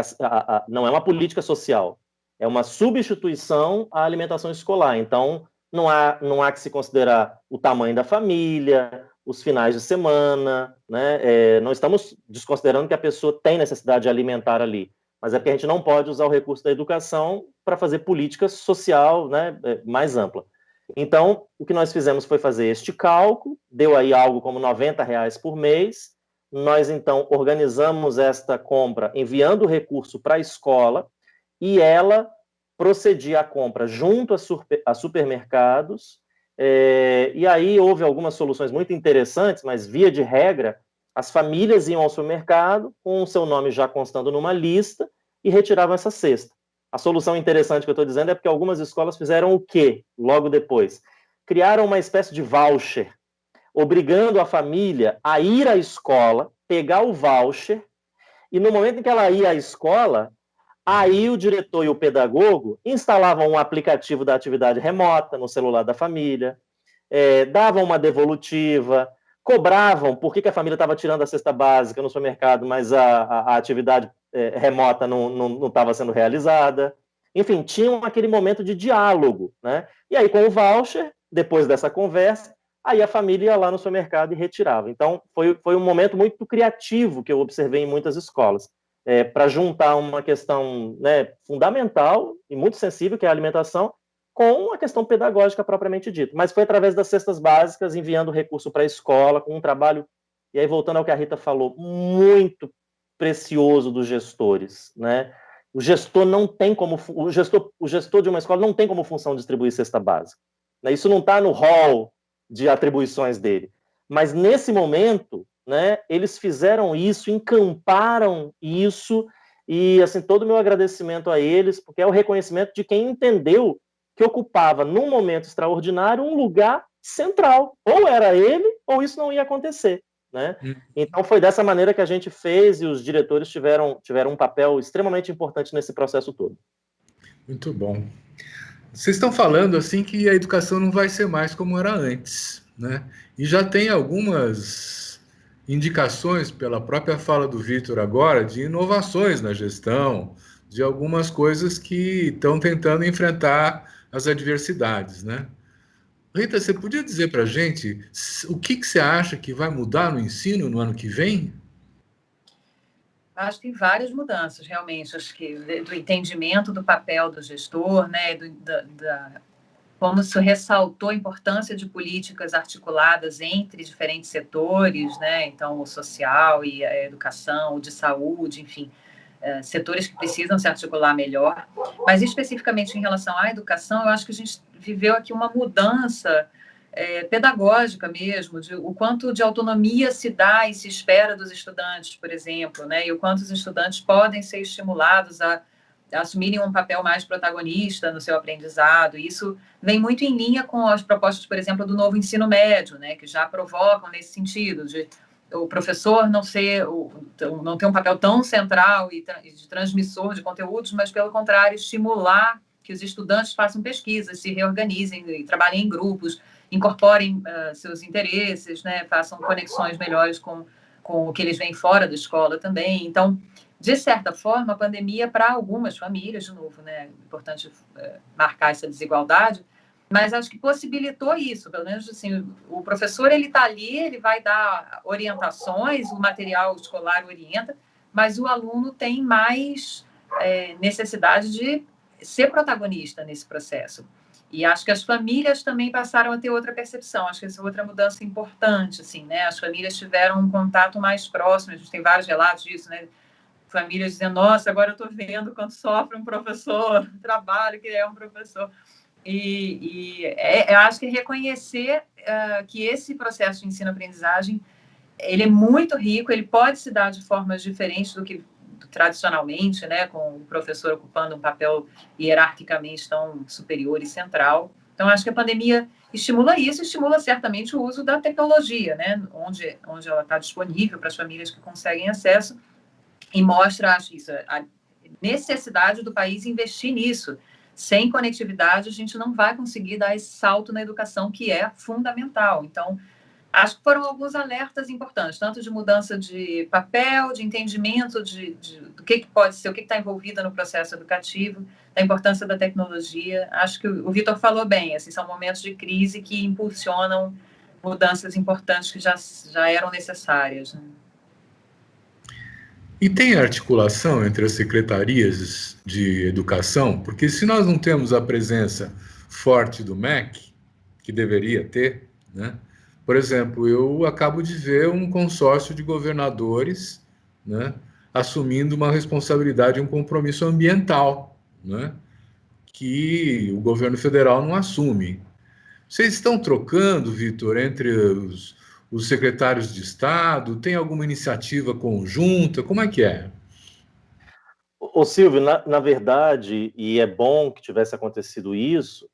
Speaker 3: não é uma política social, é uma substituição à alimentação escolar. Então, não há que se considerar o tamanho da família, os finais de semana, né? Não estamos desconsiderando que a pessoa tem necessidade alimentar ali, mas é porque a gente não pode usar o recurso da educação para fazer política social, né, mais ampla. Então, o que nós fizemos foi fazer este cálculo, deu aí algo como R$90 por mês. Nós, então, organizamos esta compra enviando o recurso para a escola e ela procedia à compra junto a supermercados. E aí houve algumas soluções muito interessantes, mas, via de regra, as famílias iam ao supermercado com o seu nome já constando numa lista e retiravam essa cesta. A solução interessante que eu estou dizendo é porque algumas escolas fizeram o quê logo depois? Criaram uma espécie de voucher, obrigando a família a ir à escola, pegar o voucher, e no momento em que ela ia à escola, aí o diretor e o pedagogo instalavam um aplicativo da atividade remota no celular da família, davam uma devolutiva, cobravam por que a família estava tirando a cesta básica no supermercado, mas a atividade remota não estava sendo realizada. Enfim, tinham aquele momento de diálogo, né? E aí, com o voucher, depois dessa conversa, aí a família ia lá no supermercado e retirava. Então, foi um momento muito criativo que eu observei em muitas escolas, para juntar uma questão, né, fundamental e muito sensível, que é a alimentação, com a questão pedagógica propriamente dita. Mas foi através das cestas básicas, enviando recurso para a escola, com um trabalho, e aí voltando ao que a Rita falou, muito precioso dos gestores, né? O gestor de uma escola não tem como função distribuir cesta básica, né? Isso não está no rol de atribuições dele. Mas nesse momento, né, eles fizeram isso, encamparam isso, e assim, todo o meu agradecimento a eles, porque é o reconhecimento de quem entendeu que ocupava, num momento extraordinário, um lugar central. Ou era ele, ou isso não ia acontecer, né? Então foi dessa maneira que a gente fez, e os diretores tiveram um papel extremamente importante nesse processo todo.
Speaker 1: Muito bom. Vocês estão falando assim que a educação não vai ser mais como era antes, né? E já tem algumas indicações, pela própria fala do Vitor agora, de inovações na gestão, de algumas coisas que estão tentando enfrentar as adversidades, né? Rita, você podia dizer para a gente o que você acha que vai mudar no ensino no ano que vem?
Speaker 2: Acho que tem várias mudanças, realmente. Acho que do entendimento do papel do gestor, né, como se ressaltou a importância de políticas articuladas entre diferentes setores, né, então o social e a educação, o de saúde, enfim, setores que precisam se articular melhor. Mas especificamente em relação à educação, eu acho que a gente viveu aqui uma mudança pedagógica mesmo, o quanto de autonomia se dá e se espera dos estudantes, por exemplo, né? E o quanto os estudantes podem ser estimulados a assumirem um papel mais protagonista no seu aprendizado. E isso vem muito em linha com as propostas, por exemplo, do novo ensino médio, né? Que já provocam nesse sentido, de o professor não ter um papel tão central e de transmissor de conteúdos, mas, pelo contrário, estimular que os estudantes façam pesquisas, se reorganizem e trabalhem em grupos, incorporem seus interesses, né, façam conexões melhores com o que eles veem fora da escola também. Então, de certa forma, a pandemia, para algumas famílias, de novo, né, é importante marcar essa desigualdade, mas acho que possibilitou isso, pelo menos assim, o professor ele está ali, ele vai dar orientações, o material escolar orienta, mas o aluno tem mais necessidade de ser protagonista nesse processo. E acho que as famílias também passaram a ter outra percepção, acho que essa é outra mudança importante, assim, né? As famílias tiveram um contato mais próximo, a gente tem vários relatos disso, né? Famílias dizendo, nossa, agora eu estou vendo quando sofre um professor, o trabalho que é um professor. Eu acho que reconhecer que esse processo de ensino-aprendizagem ele é muito rico, ele pode se dar de formas diferentes do que tradicionalmente, né, com o professor ocupando um papel hierarquicamente tão superior e central. Então, acho que a pandemia estimula isso, estimula certamente o uso da tecnologia, né, onde ela está disponível para as famílias que conseguem acesso, e mostra, acho isso, a necessidade do país investir nisso. Sem conectividade, a gente não vai conseguir dar esse salto na educação, que é fundamental. Então, acho que foram alguns alertas importantes, tanto de mudança de papel, de entendimento do que pode ser, o que está envolvido no processo educativo, da importância da tecnologia. Acho que o Vitor falou bem, assim, são momentos de crise que impulsionam mudanças importantes que já eram necessárias, né?
Speaker 1: E tem articulação entre as secretarias de educação? Porque se nós não temos a presença forte do MEC, que deveria ter, né? Por exemplo, eu acabo de ver um consórcio de governadores, né, assumindo uma responsabilidade, um compromisso ambiental, né, que o governo federal não assume. Vocês estão trocando, Vitor, entre os secretários de Estado? Tem alguma iniciativa conjunta? Como é que é?
Speaker 3: Ô Silvio, na verdade, e é bom que tivesse acontecido isso,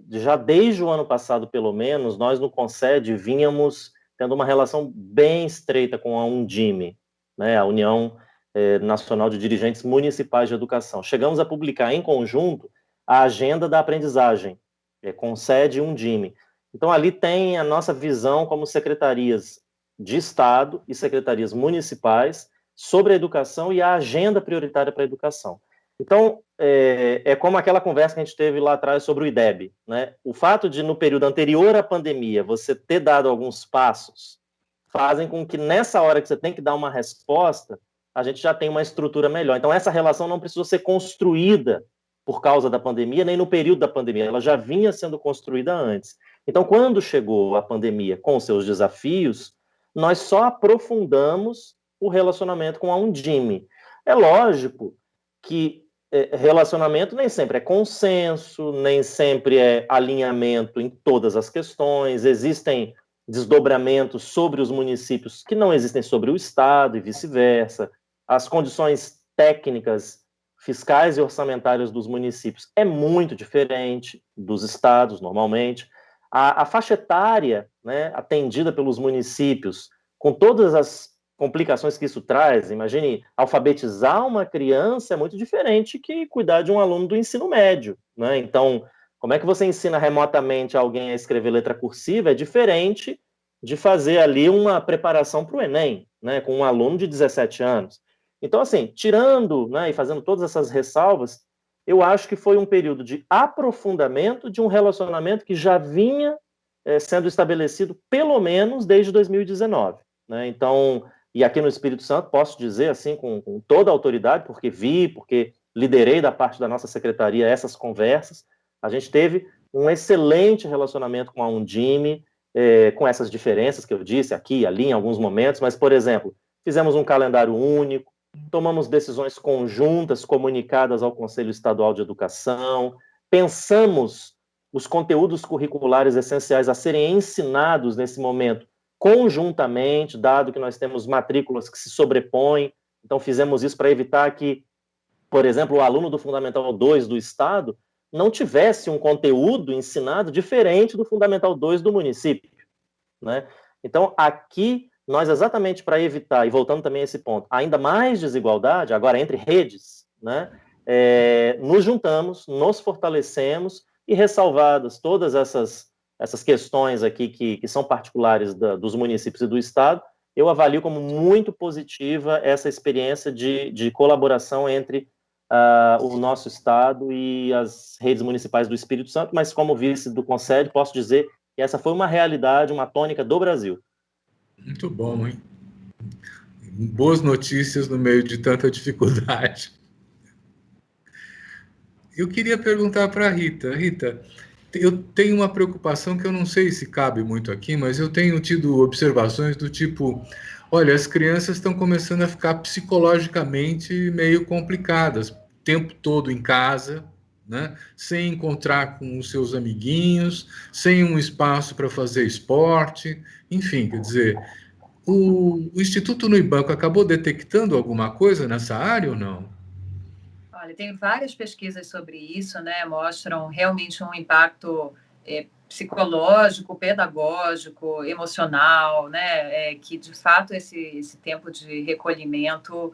Speaker 3: já desde o ano passado, pelo menos, nós no Concede vínhamos tendo uma relação bem estreita com a Undime, né, a União Nacional de Dirigentes Municipais de Educação. Chegamos a publicar em conjunto a Agenda da Aprendizagem, Concede e Undime. Então, ali tem a nossa visão como secretarias de Estado e secretarias municipais sobre a educação e a agenda prioritária para a educação. Então, é como aquela conversa que a gente teve lá atrás sobre o IDEB, né? O fato de, no período anterior à pandemia, você ter dado alguns passos, fazem com que, nessa hora que você tem que dar uma resposta, a gente já tem uma estrutura melhor. Então, essa relação não precisou ser construída por causa da pandemia, nem no período da pandemia, ela já vinha sendo construída antes. Então, quando chegou a pandemia com seus desafios, nós só aprofundamos o relacionamento com a Undime. É lógico que relacionamento nem sempre é consenso, nem sempre é alinhamento em todas as questões, existem desdobramentos sobre os municípios que não existem sobre o Estado e vice-versa, as condições técnicas, fiscais e orçamentárias dos municípios é muito diferente dos estados, normalmente. A faixa etária, né, atendida pelos municípios, com todas as complicações que isso traz, imagine, alfabetizar uma criança é muito diferente que cuidar de um aluno do ensino médio, né? Então, como é que você ensina remotamente alguém a escrever letra cursiva é diferente de fazer ali uma preparação para o Enem, né, com um aluno de 17 anos. Então, assim, tirando, né, e fazendo todas essas ressalvas, eu acho que foi um período de aprofundamento de um relacionamento que já vinha sendo estabelecido pelo menos desde 2019, né? Então, e aqui no Espírito Santo, posso dizer assim com toda a autoridade, porque liderei da parte da nossa secretaria essas conversas, a gente teve um excelente relacionamento com a Undime, com essas diferenças que eu disse aqui e ali em alguns momentos, mas, por exemplo, fizemos um calendário único, tomamos decisões conjuntas comunicadas ao Conselho Estadual de Educação, pensamos os conteúdos curriculares essenciais a serem ensinados nesse momento conjuntamente, dado que nós temos matrículas que se sobrepõem. Então, fizemos isso para evitar que, por exemplo, o aluno do Fundamental 2 do Estado não tivesse um conteúdo ensinado diferente do Fundamental 2 do município, né? Então, aqui, nós exatamente para evitar, e voltando também a esse ponto, ainda mais desigualdade, agora entre redes, né? Nos juntamos, nos fortalecemos, e ressalvadas todas essas essas questões aqui que são particulares dos municípios e do Estado, eu avalio como muito positiva essa experiência de colaboração entre o nosso Estado e as redes municipais do Espírito Santo, mas como vice do Concede, posso dizer que essa foi uma realidade, uma tônica do Brasil.
Speaker 1: Muito bom, hein? Boas notícias no meio de tanta dificuldade. Eu queria perguntar para a Rita. Rita, eu tenho uma preocupação que eu não sei se cabe muito aqui, mas eu tenho tido observações do tipo, olha, as crianças estão começando a ficar psicologicamente meio complicadas, o tempo todo em casa, né? Sem encontrar com os seus amiguinhos, sem um espaço para fazer esporte, enfim, quer dizer, o Instituto Nubanco acabou detectando alguma coisa nessa área ou não?
Speaker 2: Olha, tem várias pesquisas sobre isso, né? Mostram realmente um impacto psicológico, pedagógico, emocional, né? Que de fato esse tempo de recolhimento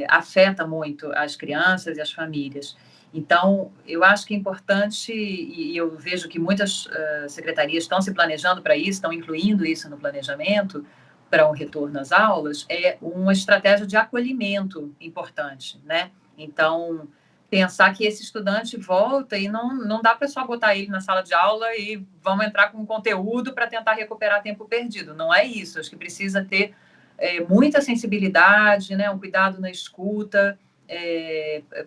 Speaker 2: afeta muito as crianças e as famílias. Então, eu acho que é importante, e eu vejo que muitas secretarias estão se planejando para isso, estão incluindo isso no planejamento para um retorno às aulas, é uma estratégia de acolhimento importante, né? Então, pensar que esse estudante volta e não dá para só botar ele na sala de aula e vamos entrar com conteúdo para tentar recuperar tempo perdido. Não é isso. Acho que precisa ter muita sensibilidade, né? Um cuidado na escuta,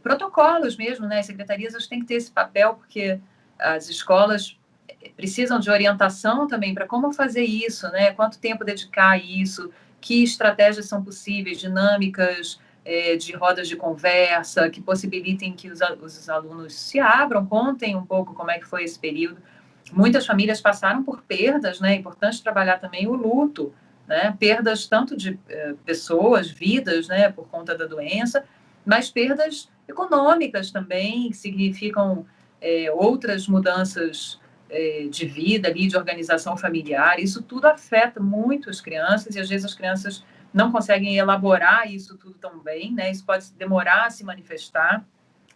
Speaker 2: protocolos mesmo, né? As secretarias têm que ter esse papel, porque as escolas precisam de orientação também para como fazer isso, né? Quanto tempo dedicar a isso, que estratégias são possíveis, dinâmicas, de rodas de conversa, que possibilitem que os alunos se abram, contem um pouco como é que foi esse período. Muitas famílias passaram por perdas, né? É importante trabalhar também o luto, né? Perdas tanto de pessoas, vidas, né? Por conta da doença, mas perdas econômicas também, que significam outras mudanças de vida ali, de organização familiar. Isso tudo afeta muito as crianças, e às vezes as crianças não conseguem elaborar isso tudo tão bem, né? Isso pode demorar a se manifestar,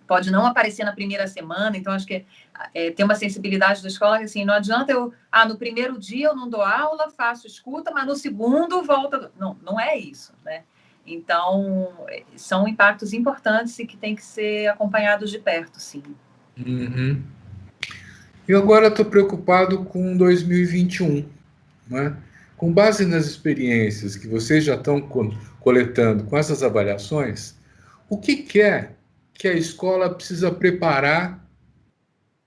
Speaker 2: pode não aparecer na primeira semana. Então, acho que tem uma sensibilidade da escola que, assim, não adianta no primeiro dia eu não dou aula, faço escuta, mas no segundo volta. Não, não é isso, né? Então, são impactos importantes e que têm que ser acompanhados de perto, sim.
Speaker 1: Uhum. Eu agora estou preocupado com 2021, né? Com base nas experiências que vocês já estão coletando com essas avaliações, o que é que a escola precisa preparar,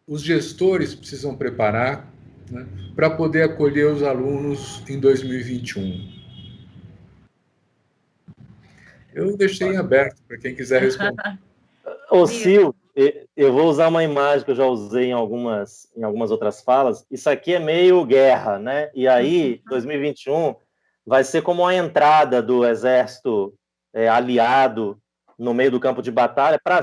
Speaker 1: os gestores precisam preparar, né, para poder acolher os alunos em 2021? Eu deixei em aberto para quem quiser responder.
Speaker 3: Ô, Sil, eu vou usar uma imagem que eu já usei em algumas outras falas. Isso aqui é meio guerra, né? E aí, 2021 vai ser como a entrada do exército aliado no meio do campo de batalha para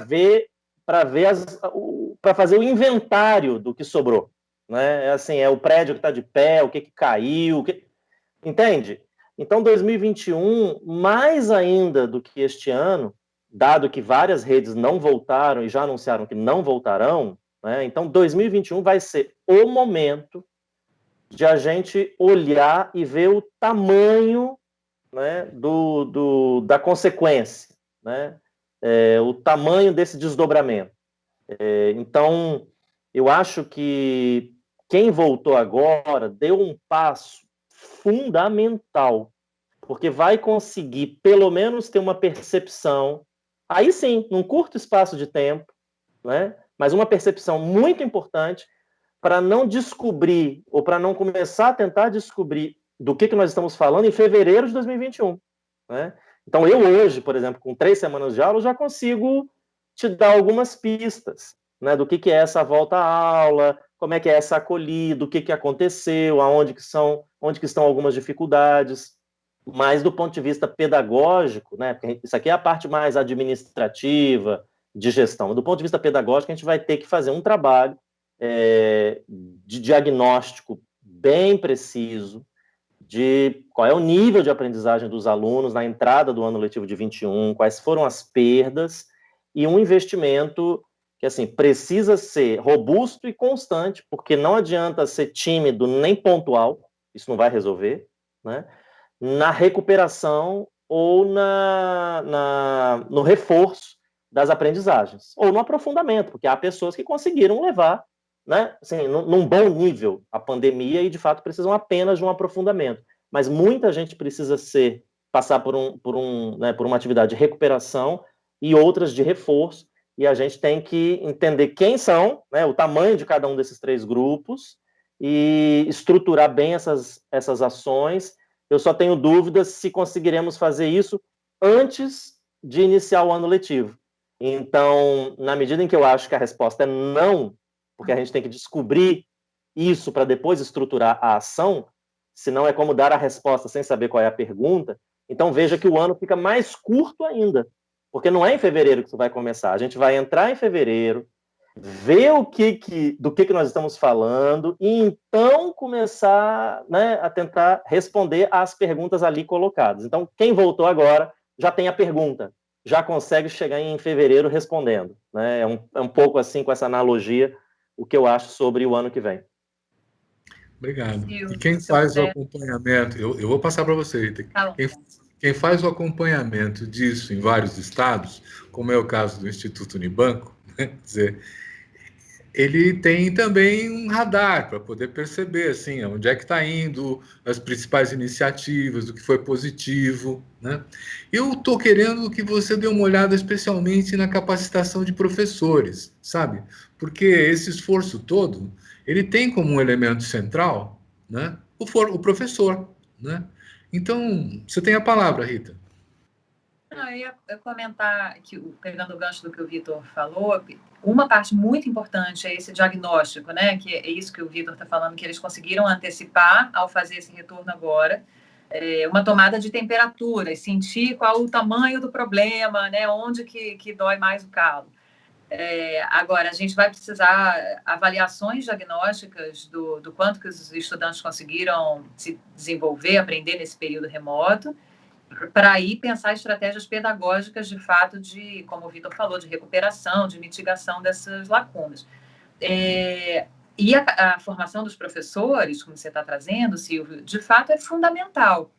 Speaker 3: fazer o inventário do que sobrou, né? Assim, é o prédio que está de pé, o que caiu, entende? Então, 2021, mais ainda do que este ano, dado que várias redes não voltaram e já anunciaram que não voltarão, né? Então 2021 vai ser o momento de a gente olhar e ver o tamanho, né, da consequência, né? O tamanho desse desdobramento. Então, eu acho que quem voltou agora deu um passo fundamental, porque vai conseguir, pelo menos, ter uma percepção, aí sim, num curto espaço de tempo, né? Mas uma percepção muito importante para não descobrir, ou para não começar a tentar descobrir do que nós estamos falando em fevereiro de 2021. Né? Então, eu hoje, por exemplo, com 3 semanas de aula, já consigo te dar algumas pistas, né, do que é essa volta à aula, como é que é essa acolhida, o que aconteceu, onde que estão algumas dificuldades. Mas do ponto de vista pedagógico, né, porque isso aqui é a parte mais administrativa, de gestão. Do ponto de vista pedagógico, a gente vai ter que fazer um trabalho de diagnóstico bem preciso de qual é o nível de aprendizagem dos alunos na entrada do ano letivo de 21, quais foram as perdas, e um investimento que assim, precisa ser robusto e constante, porque não adianta ser tímido nem pontual, isso não vai resolver, né? Na recuperação ou no reforço das aprendizagens, ou no aprofundamento, porque há pessoas que conseguiram levar, né, assim, num bom nível a pandemia e, de fato, precisam apenas de um aprofundamento. Mas muita gente precisa passar por uma atividade de recuperação e outras de reforço, e a gente tem que entender quem são, né, o tamanho de cada um desses 3 grupos, e estruturar bem essas ações. Eu só tenho dúvidas se conseguiremos fazer isso antes de iniciar o ano letivo. Então, na medida em que eu acho que a resposta é não, porque a gente tem que descobrir isso para depois estruturar a ação, senão é como dar a resposta sem saber qual é a pergunta, então veja que o ano fica mais curto ainda, porque não é em fevereiro que isso vai começar. A gente vai entrar em fevereiro, ver do que nós estamos falando e então começar, né, a tentar responder às perguntas ali colocadas. Então, quem voltou agora já tem a pergunta, já consegue chegar em fevereiro respondendo, né? É um pouco assim, com essa analogia, o que eu acho sobre o ano que vem.
Speaker 1: Obrigado. E quem faz o acompanhamento, eu vou passar para você, Rita. Quem faz o acompanhamento disso em vários estados, como é o caso do Instituto Unibanco, né, quer dizer, ele tem também um radar para poder perceber assim, onde é que está indo, as principais iniciativas, o que foi positivo, né? Eu estou querendo que você dê uma olhada especialmente na capacitação de professores, sabe? Porque esse esforço todo, ele tem como um elemento central, né, o professor, né? Então, você tem a palavra, Rita.
Speaker 2: Eu ia comentar, pegando o gancho do que o Vitor falou, uma parte muito importante é esse diagnóstico, né? Que é isso que o Vitor está falando, que eles conseguiram antecipar ao fazer esse retorno agora, uma tomada de temperatura e sentir qual o tamanho do problema, né? Onde que dói mais o calo. Agora, a gente vai precisar avaliações diagnósticas do quanto que os estudantes conseguiram se desenvolver, aprender nesse período remoto, para aí pensar estratégias pedagógicas, de fato, como o Vitor falou, de recuperação, de mitigação dessas lacunas. E a formação dos professores, como você está trazendo, Silvio, de fato é fundamental.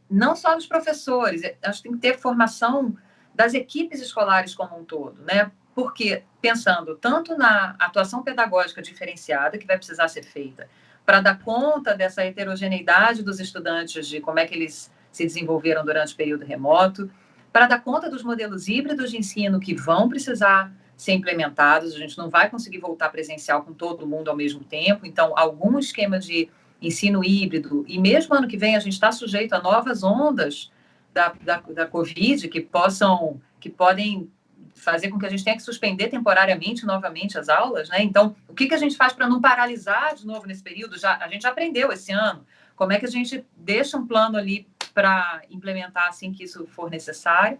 Speaker 2: Não só dos professores, acho que tem que ter formação das equipes escolares como um todo, né? Porque, pensando tanto na atuação pedagógica diferenciada, que vai precisar ser feita, para dar conta dessa heterogeneidade dos estudantes, de como é que eles se desenvolveram durante o período remoto, para dar conta dos modelos híbridos de ensino que vão precisar ser implementados. A gente não vai conseguir voltar presencial com todo mundo ao mesmo tempo, então, algum esquema de ensino híbrido, e mesmo ano que vem a gente está sujeito a novas ondas da Covid que podem fazer com que a gente tenha que suspender temporariamente novamente as aulas, né? Então, o que a gente faz para não paralisar de novo nesse período? A gente já aprendeu esse ano. Como é que a gente deixa um plano ali para implementar assim que isso for necessário?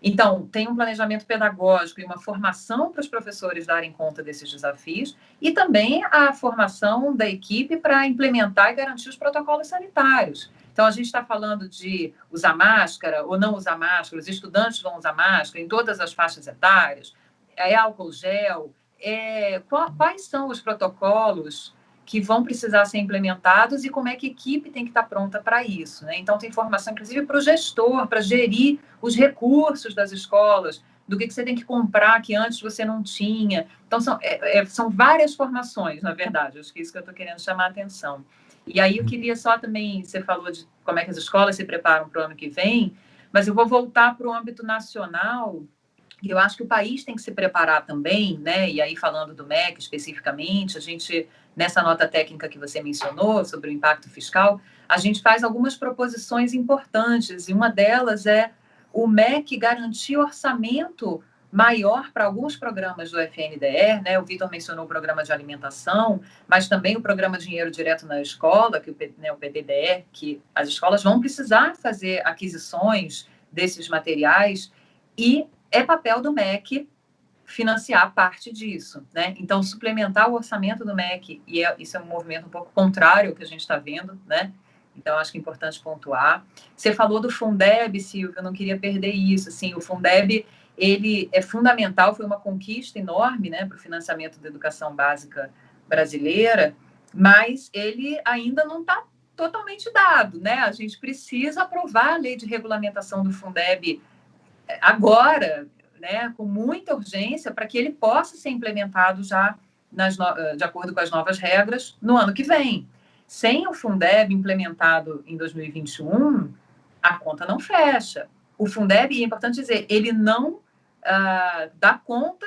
Speaker 2: Então, tem um planejamento pedagógico e uma formação para os professores darem conta desses desafios e também a formação da equipe para implementar e garantir os protocolos sanitários. Então, a gente está falando de usar máscara ou não usar máscara, os estudantes vão usar máscara em todas as faixas etárias, álcool gel, quais são os protocolos que vão precisar ser implementados e como é que a equipe tem que estar pronta para isso, né? Então, tem formação, inclusive, para o gestor, para gerir os recursos das escolas, do que você tem que comprar que antes você não tinha. Então, são várias formações, na verdade. Acho que é isso que eu estou querendo chamar a atenção. E aí, eu queria só também, você falou de como é que as escolas se preparam para o ano que vem, mas eu vou voltar para o âmbito nacional. E eu acho que o país tem que se preparar também, né? E aí, falando do MEC especificamente, a gente, nessa nota técnica que você mencionou sobre o impacto fiscal, a gente faz algumas proposições importantes, e uma delas é o MEC garantir orçamento maior para alguns programas do FNDE, né? O Vitor mencionou o programa de alimentação, mas também o programa Dinheiro Direto na Escola, o PDDE, que as escolas vão precisar fazer aquisições desses materiais e é papel do MEC financiar parte disso, né? Então, suplementar o orçamento do MEC, e isso é um movimento um pouco contrário ao que a gente está vendo, né? Então, acho que é importante pontuar. Você falou do Fundeb, Silvio, eu não queria perder isso. Assim, o Fundeb, ele é fundamental, foi uma conquista enorme, né, para o financiamento da educação básica brasileira, mas ele ainda não está totalmente dado, né? A gente precisa aprovar a lei de regulamentação do Fundeb agora, né, com muita urgência, para que ele possa ser implementado já de acordo com as novas regras no ano que vem. Sem o Fundeb implementado em 2021, a conta não fecha. O Fundeb, é importante dizer, ele não dá conta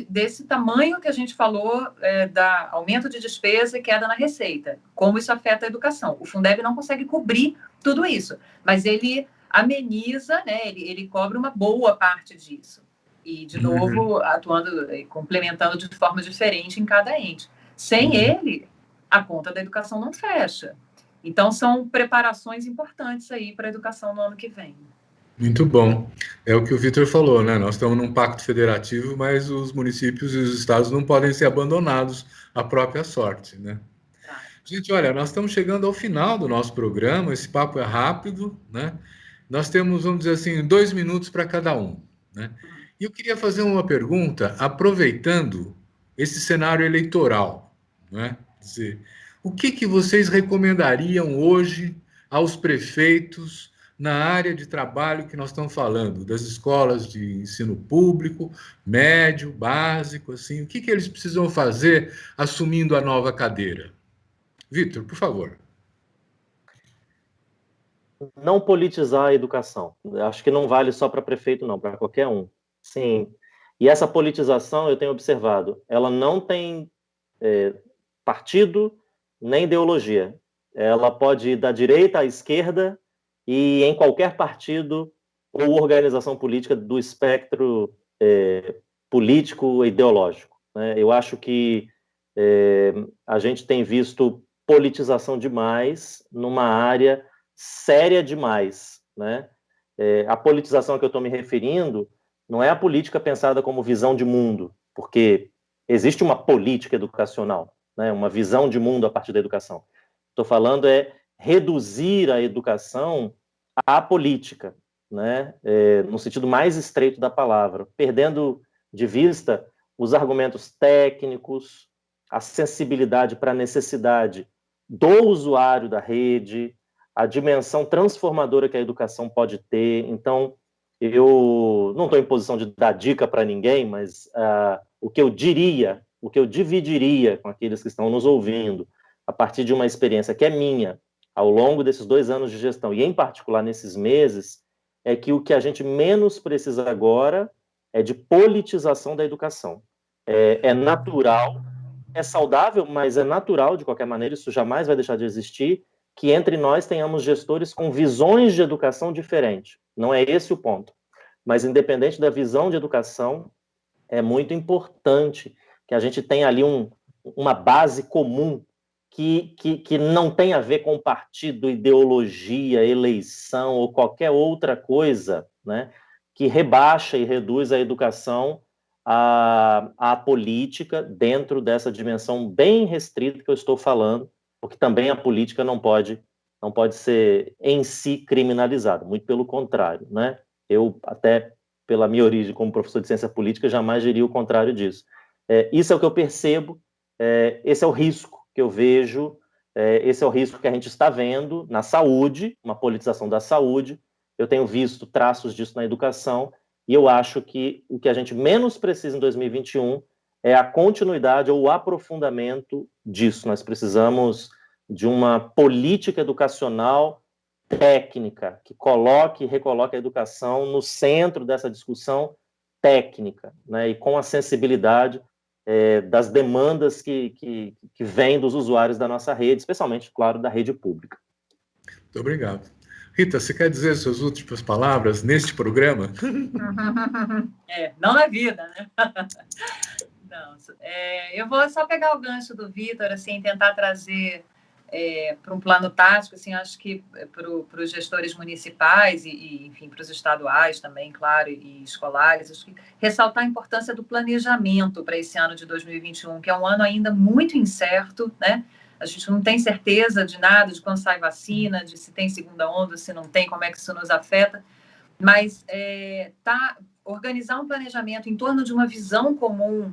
Speaker 2: desse tamanho que a gente falou, da aumento de despesa e queda na receita, como isso afeta a educação. O Fundeb não consegue cobrir tudo isso, mas ele ameniza, né, ele cobre uma boa parte disso. E, de novo, atuando, complementando de forma diferente em cada ente. Sem ele, a conta da educação não fecha. Então, são preparações importantes aí para a educação no ano que vem.
Speaker 1: Muito bom. É o que o Vitor falou, né? Nós estamos num pacto federativo, mas os municípios e os estados não podem ser abandonados à própria sorte, né? Gente, olha, nós estamos chegando ao final do nosso programa, esse papo é rápido, né? Nós temos, vamos dizer assim, 2 minutos para cada um, né? E eu queria fazer uma pergunta, aproveitando esse cenário eleitoral, né? Dizer, o que vocês recomendariam hoje aos prefeitos na área de trabalho que nós estamos falando, das escolas de ensino público, médio, básico, assim, o que eles precisam fazer assumindo a nova cadeira? Vitor, por favor.
Speaker 3: Não politizar a educação. Acho que não vale só para prefeito, não, para qualquer um. Sim. E essa politização, eu tenho observado, ela não tem partido nem ideologia. Ela pode ir da direita à esquerda e em qualquer partido ou organização política do espectro político e ideológico, né? Eu acho que a gente tem visto politização demais numa área séria demais, né? A politização a que eu estou me referindo não é a política pensada como visão de mundo, porque existe uma política educacional, né? Uma visão de mundo a partir da educação. Estou falando reduzir a educação à política, né? No sentido mais estreito da palavra, perdendo de vista os argumentos técnicos, a sensibilidade para a necessidade do usuário da rede, a dimensão transformadora que a educação pode ter. Então, eu não estou em posição de dar dica para ninguém, mas o que eu diria, o que eu dividiria com aqueles que estão nos ouvindo, a partir de uma experiência que é minha, ao longo desses 2 anos de gestão, e em particular nesses meses, é que o que a gente menos precisa agora é de politização da educação. É natural, é saudável, mas é natural, de qualquer maneira, isso jamais vai deixar de existir, que entre nós tenhamos gestores com visões de educação diferentes. Não é esse o ponto. Mas, independente da visão de educação, é muito importante que a gente tenha ali uma base comum que não tem a ver com partido, ideologia, eleição ou qualquer outra coisa, né, que rebaixa e reduz a educação à política dentro dessa dimensão bem restrita que eu estou falando, porque também a política não pode ser em si criminalizada, muito pelo contrário, né? Eu, até pela minha origem como professor de ciência política, jamais diria o contrário disso. Isso é o que eu percebo, esse é o risco que eu vejo, esse é o risco que a gente está vendo na saúde, uma politização da saúde. Eu tenho visto traços disso na educação, e eu acho que o que a gente menos precisa em 2021 é a continuidade ou o aprofundamento disso. Nós precisamos de uma política educacional técnica, que coloque e recoloque a educação no centro dessa discussão técnica, né, e com a sensibilidade das demandas que vêm dos usuários da nossa rede, especialmente, claro, da rede pública.
Speaker 1: Muito obrigado. Rita, você quer dizer suas últimas palavras neste programa?
Speaker 2: Não na vida, né? Não, eu vou só pegar o gancho do Vitor, assim, tentar trazer para um plano tático, assim, acho que para os gestores municipais e, enfim, para os estaduais também, claro, e escolares, acho que ressaltar a importância do planejamento para esse ano de 2021, que é um ano ainda muito incerto, né? A gente não tem certeza de nada, de quando sai vacina, de se tem segunda onda, se não tem, como é que isso nos afeta, mas organizar um planejamento em torno de uma visão comum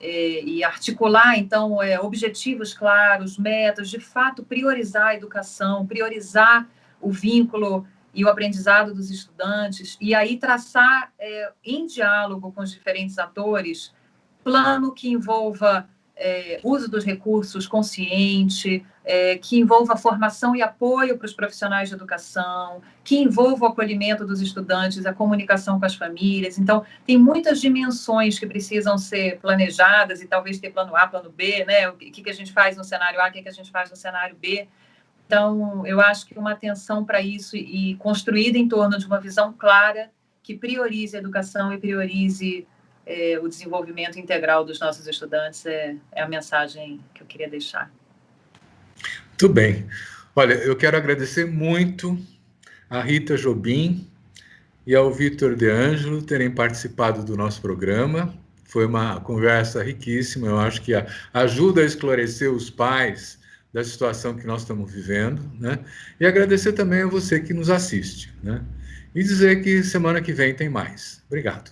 Speaker 2: e articular, então, objetivos claros, metas, de fato, priorizar a educação, priorizar o vínculo e o aprendizado dos estudantes, e aí traçar, em diálogo com os diferentes atores, plano que envolva uso dos recursos consciente, que envolva formação e apoio para os profissionais de educação, que envolva o acolhimento dos estudantes, a comunicação com as famílias. Então, tem muitas dimensões que precisam ser planejadas e talvez ter plano A, plano B, né? O que a gente faz no cenário A, o que a gente faz no cenário B. Então, eu acho que uma atenção para isso e construída em torno de uma visão clara que priorize a educação e priorize o desenvolvimento integral dos nossos estudantes é a mensagem que eu queria deixar.
Speaker 1: Muito bem. Olha, eu quero agradecer muito a Rita Jobim e ao Vitor De Angelo terem participado do nosso programa. Foi uma conversa riquíssima, eu acho que ajuda a esclarecer os pais da situação que nós estamos vivendo, né? E agradecer também a você que nos assiste, né? E dizer que semana que vem tem mais. Obrigado.